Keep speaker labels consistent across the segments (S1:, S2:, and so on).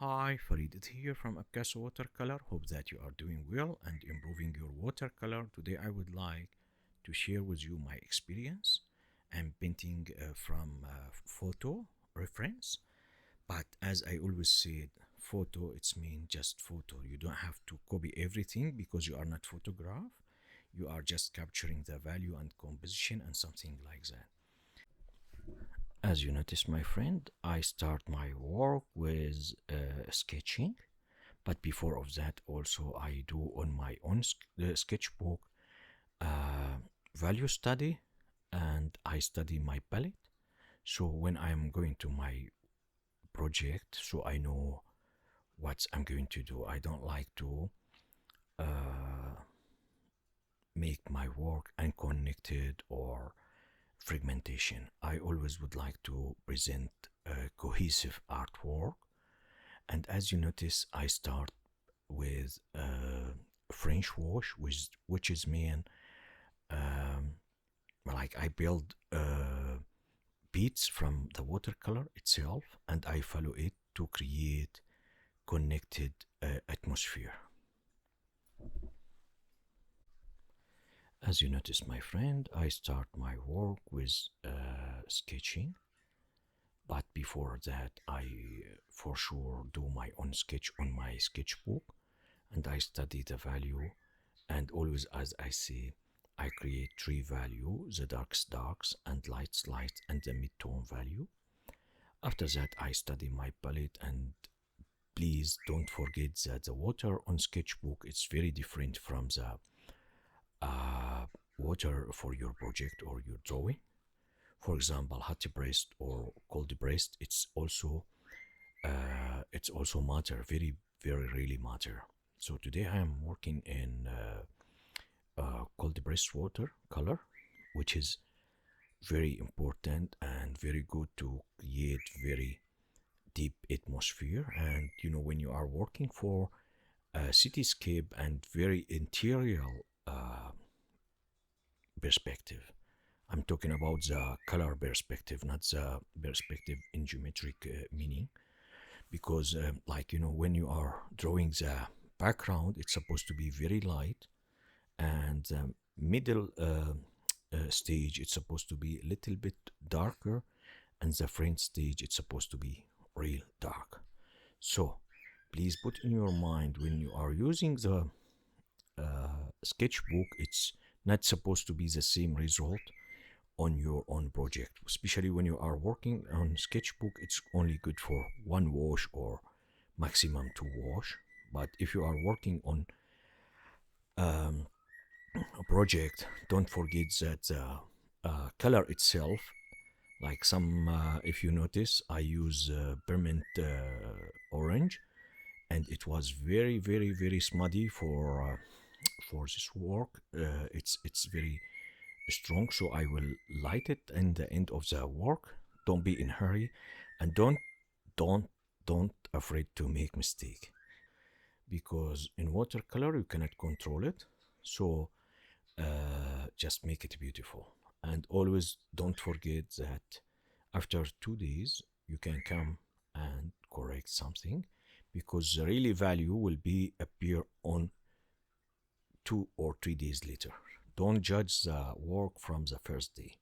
S1: Hi, Farid here from Abkas Watercolor. Hope that you are doing well and improving your watercolor. Today I would like to share with you my experience. I'm painting from photo reference, but as I always said, photo it's mean just photo. You don't have to copy everything because you are not photograph. You are just capturing the value and composition and something like that. As you notice, my friend, I start my work with sketching, but before of that also I do on my own sketchbook uh, value study, and I study my palette. So when I'm going to my project, so I know what I'm going to do. I don't like to uh, make my work unconnected or fragmentation. I always would like to present a cohesive artwork. And as you notice, I start with French wash, which is mean like I build beats from the watercolor itself, and I follow it to create connected atmosphere. As you notice, my friend, I start my work with sketching, but before that I for sure do my own sketch on my sketchbook, and I study the value, and always, as I say, I create three value: the darks and lights and the mid-tone value. After that I study my palette, and please don't forget that the water on sketchbook is very different from the water for your project or your drawing. For example, hot pressed or cold pressed, it's also matter, very really matter. So today I am working in cold pressed water color, which is very important and very good to create very deep atmosphere. And you know, when you are working for a cityscape and very interior perspective, I'm talking about the color perspective, not the perspective in geometric meaning. Because, like, you know, when you are drawing the background, it's supposed to be very light, and the middle stage, it's supposed to be a little bit darker, and the front stage, it's supposed to be real dark. So, please put in your mind when you are using the sketchbook, it's not supposed to be the same result on your own project. Especially when you are working on sketchbook, it's only good for one wash or maximum two wash. But if you are working on a project, don't forget that the color itself, like some if you notice, I use permanent orange, and it was very smudgy for this work. It's very strong, so I will light it in the end of the work. Don't be in hurry, and don't don't afraid to make mistake, because in watercolor you cannot control it. So just make it beautiful, and always don't forget that after 2 days you can come and correct something, because the really value will be appear on 2 or 3 days later. Don't judge the work from the first day.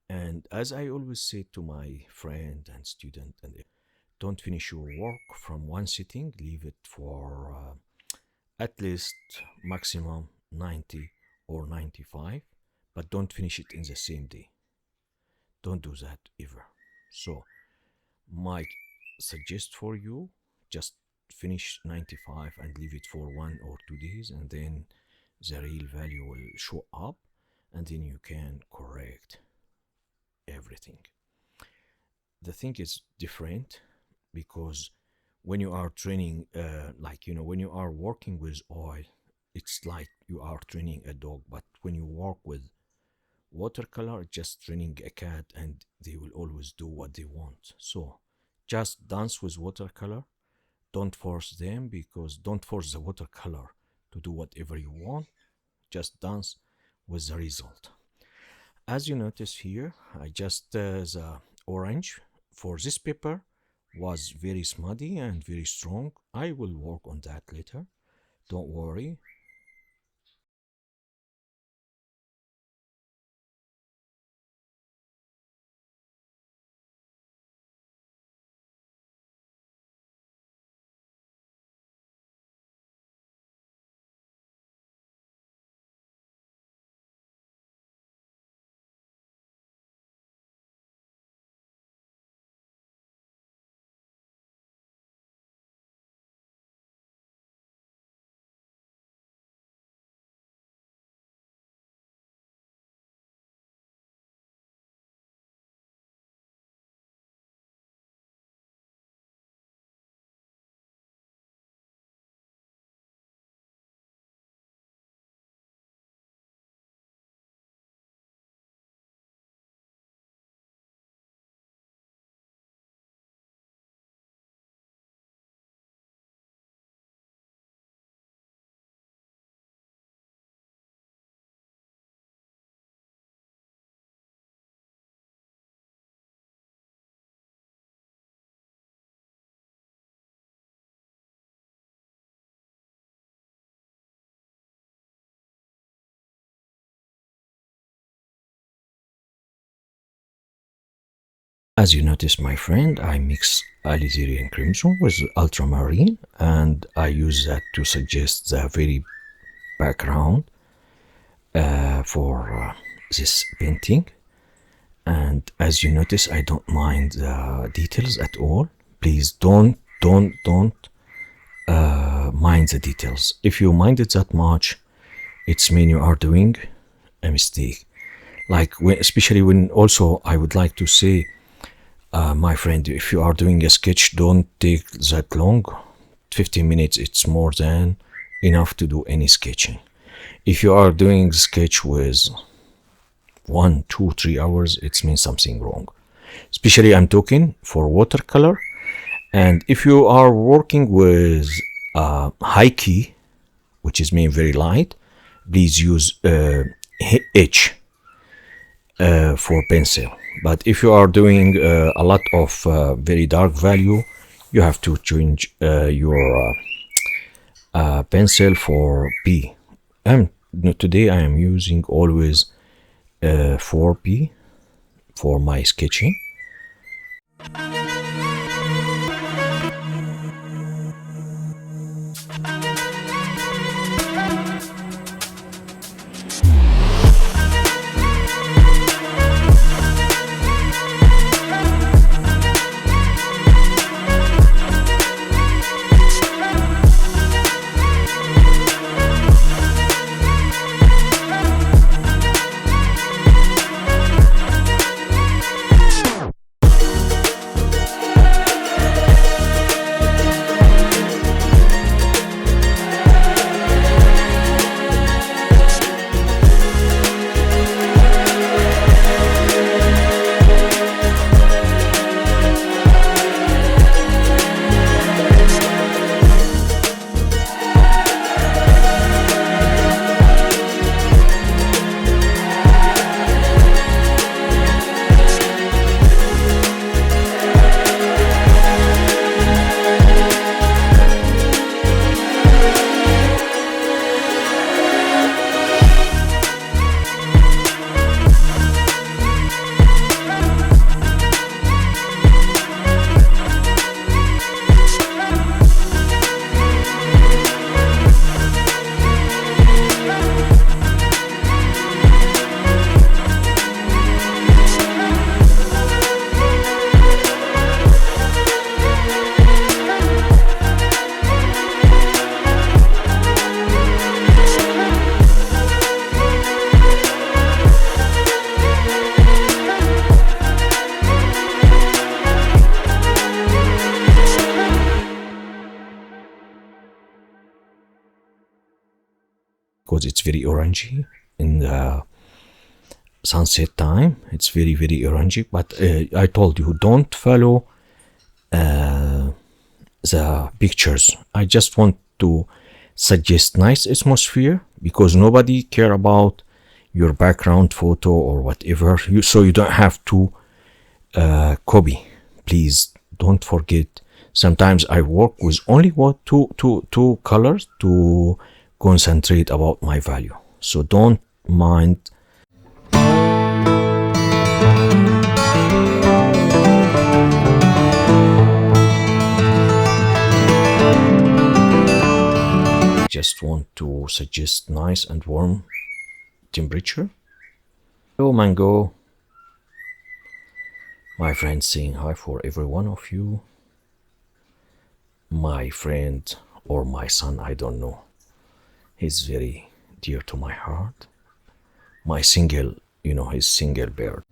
S1: And as I always say to my friend and student, and don't finish your work from one sitting, leave it for at least maximum 90 or 95, but don't finish it in the same day. Don't do that ever. So my suggest for you, just finish 95 and leave it for 1 or 2 days, and then the real value will show up, and then you can correct everything. The thing is different, because when you are training, like, you know, when you are working with oil, it's like you are training a dog. But when you work with watercolor, just training a cat, and they will always do what they want. So just dance with watercolor. Don't force them, because don't force the watercolor to do whatever you want. Just dance with the result. As you notice here, I just the orange for this paper was very smudgy and very strong. I will work on that later. Don't worry. As you notice, my friend, I mix alizarin and crimson with ultramarine, and I use that to suggest the very background for this painting. And as you notice, I don't mind the details at all. Please don't mind the details. If you mind it that much, it's mean you are doing a mistake. Like especially when, also I would like to say, my friend, if you are doing a sketch, don't take that long. 15 minutes, it's more than enough to do any sketching. If you are doing sketch with 1, 2, 3 hours, it means something wrong. Especially I'm talking for watercolor. And if you are working with high key, which is mean very light, please use H for pencil. But if you are doing a lot of very dark value, you have to change your pencil for P. And today I am using always 4P for my sketching. Because it's very orangey in the sunset time. It's very orangey, but I told you, don't follow the pictures. I just want to suggest nice atmosphere, because nobody care about your background photo or whatever, so you don't have to copy. Please don't forget, sometimes I work with only two colors to concentrate about my value. So don't mind. Just want to suggest nice and warm temperature. Hello Mango, my friend, saying hi for every one of you. My friend or my son, I don't know, he's very dear to my heart. My single, his single bird.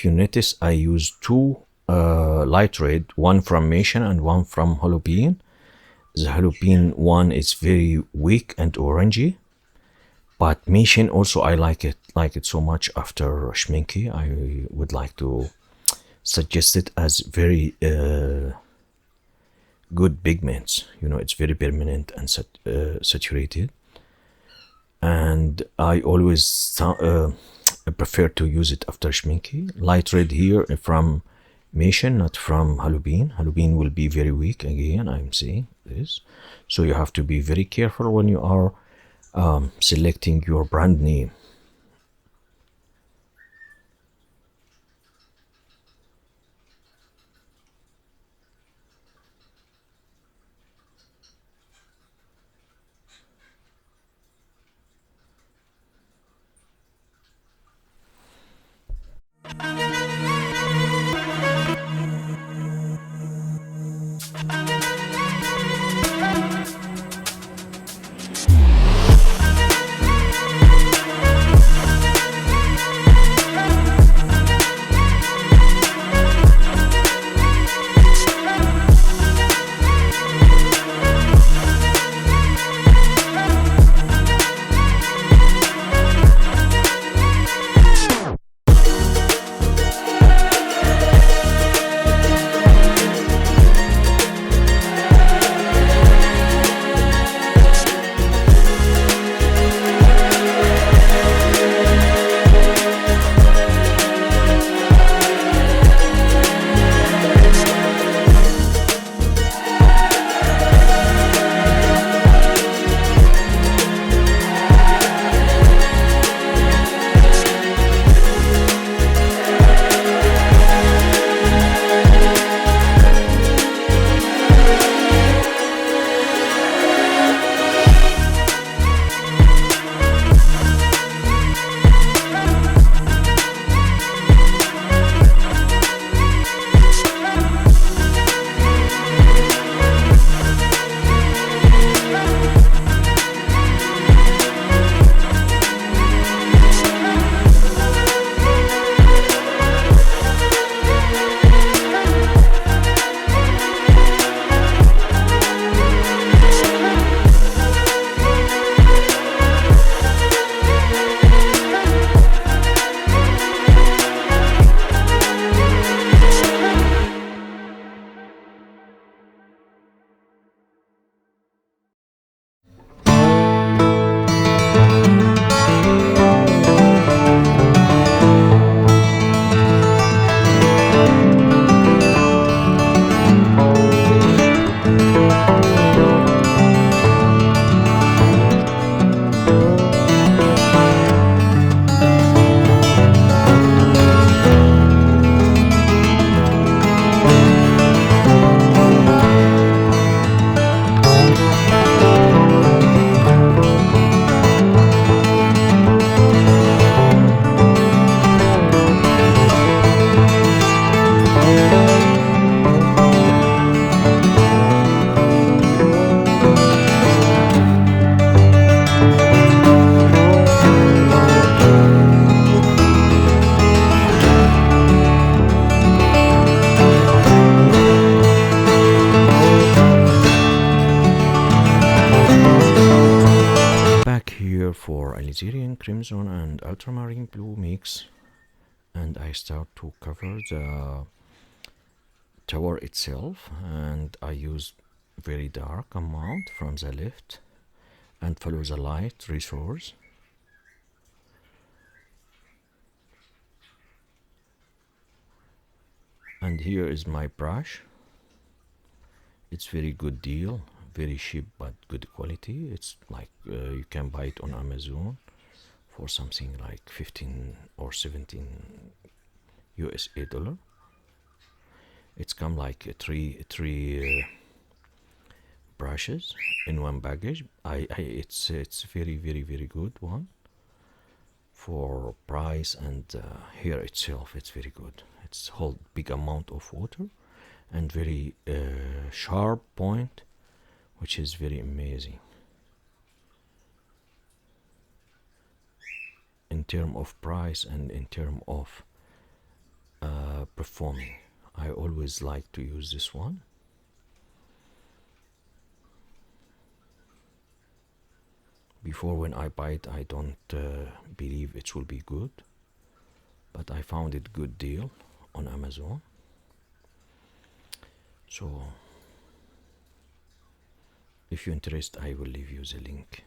S1: You notice I use two light red, one from Mission and one from Jalapeno. The Jalapeno one is very weak and orangey, but Mission also I like it so much. After Schminke, I would like to suggest it as very good pigments. It's very permanent and saturated, and I always I prefer to use it after schminky. Light red here from Mission, not from Halloween. Halloween will be very weak again, I'm saying this. So you have to be very careful when you are selecting your brand name. For alizarin crimson and ultramarine blue mix, and I start to cover the tower itself, and I use very dark amount from the left and follow the light resource. And here is my brush. It's very good deal, very cheap but good quality. It's like you can buy it on Amazon for something like 15 or 17 USA dollar. It's come like three brushes in one package. It's very good one for price, and here itself it's very good. It's hold big amount of water and very sharp point, which is very amazing in term of price and in term of performing. I always like to use this one. Before, when I buy it, I don't believe it will be good, but I found it good deal on Amazon. So if you're interested, I will leave you the link.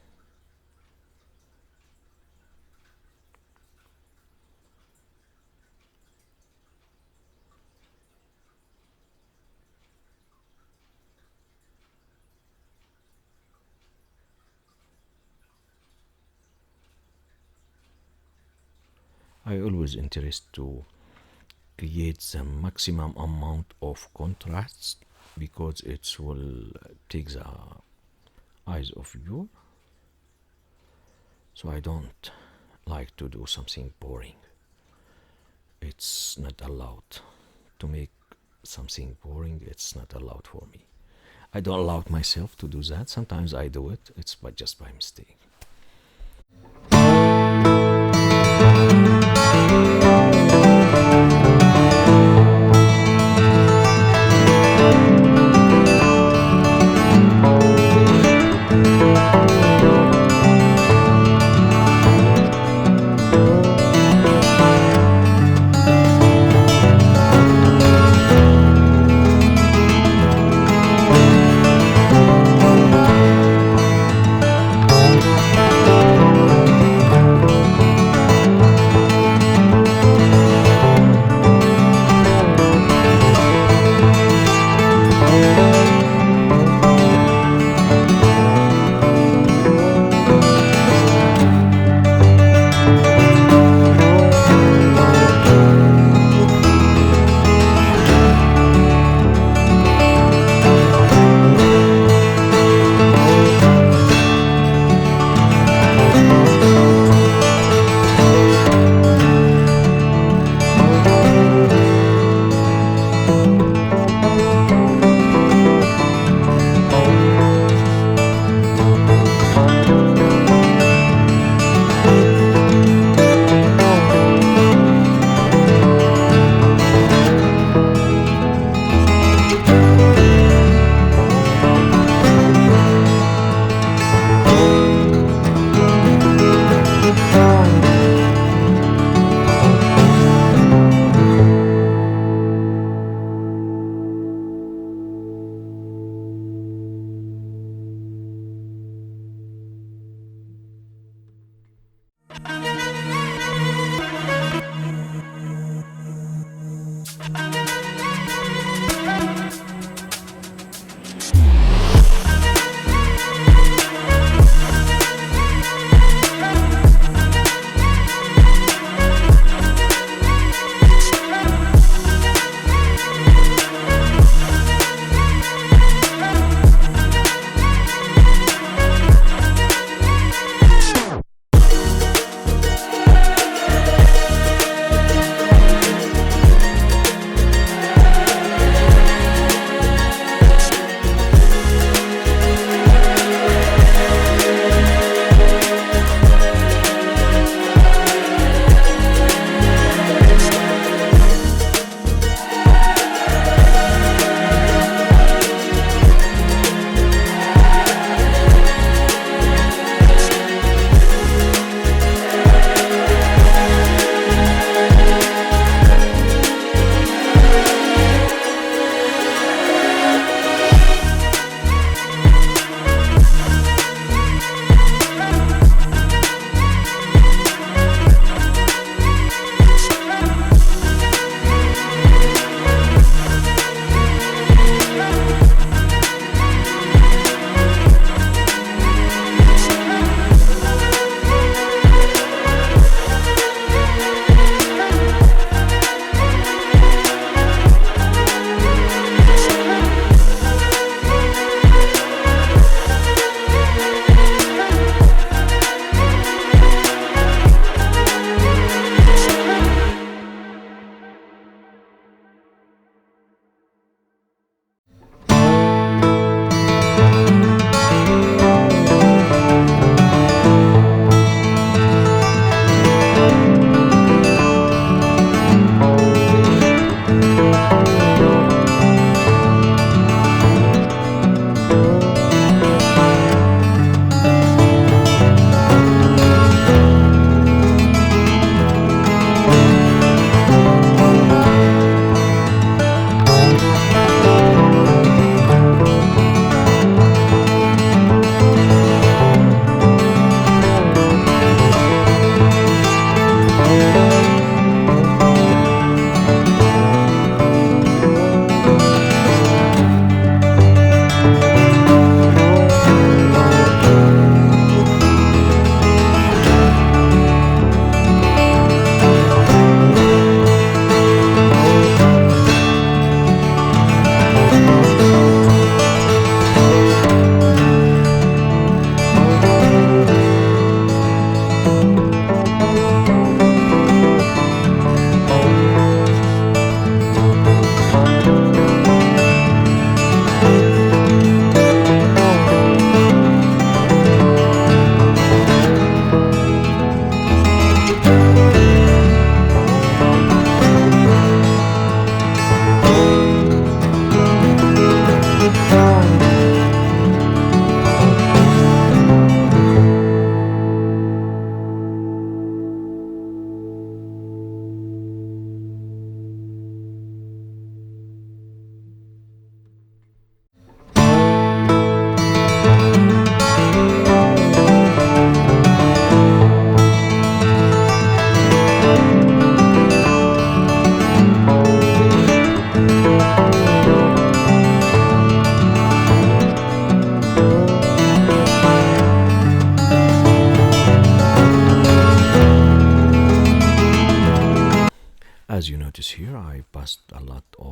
S1: I always interest to create the maximum amount of contrast because it will take the eyes of you. So I don't like to do something boring. It's not allowed to make something boring. It's not allowed for me. I don't allow myself to do that. Sometimes I do it. It's but just by mistake.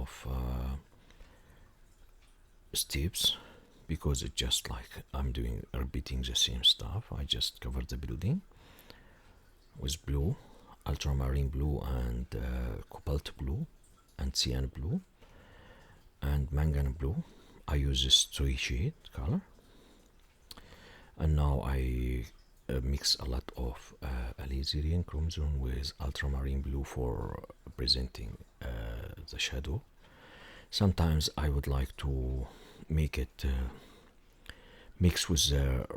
S1: of steps, because it's just like I'm repeating the same stuff. I just covered the building with blue, ultramarine blue, and cobalt blue, and cyan blue, and mangan blue. I use this three shade color, and now I mix a lot of alizarin crimson with ultramarine blue for presenting the shadow. Sometimes I would like to make it mix with the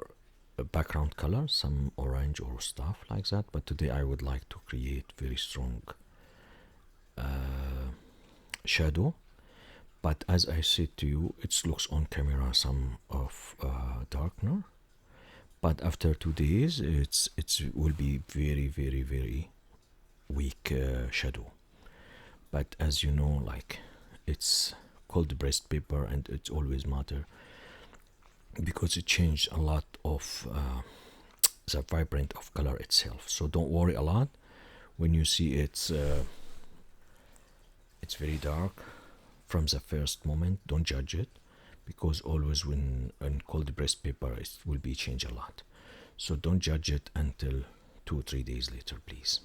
S1: background color, some orange or stuff like that, but today I would like to create very strong shadow. But as I said to you, it looks on camera some of darkener, but after 2 days it will be very very very weak shadow. But as you know, like, it's cold pressed paper and it always matter because it changed a lot of the vibrant of color itself. So don't worry a lot when you see it's very dark from the first moment. Don't judge it, because always when on cold pressed paper it will be changed a lot. So don't judge it until 2 or 3 days later, please.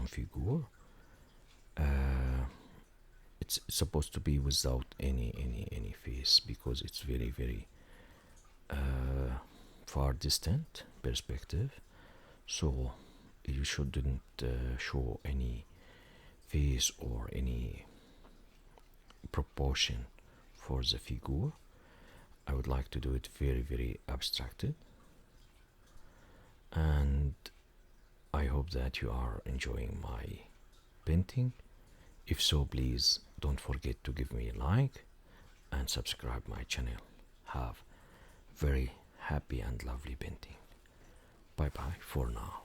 S1: some figure. It's supposed to be without any face, because it's very far distant perspective, so you shouldn't show any face or any proportion for the figure. I would like to do it very abstracted, and I hope that you are enjoying my painting. If so, please don't forget to give me a like and subscribe my channel. Have very happy and lovely painting. Bye bye for now.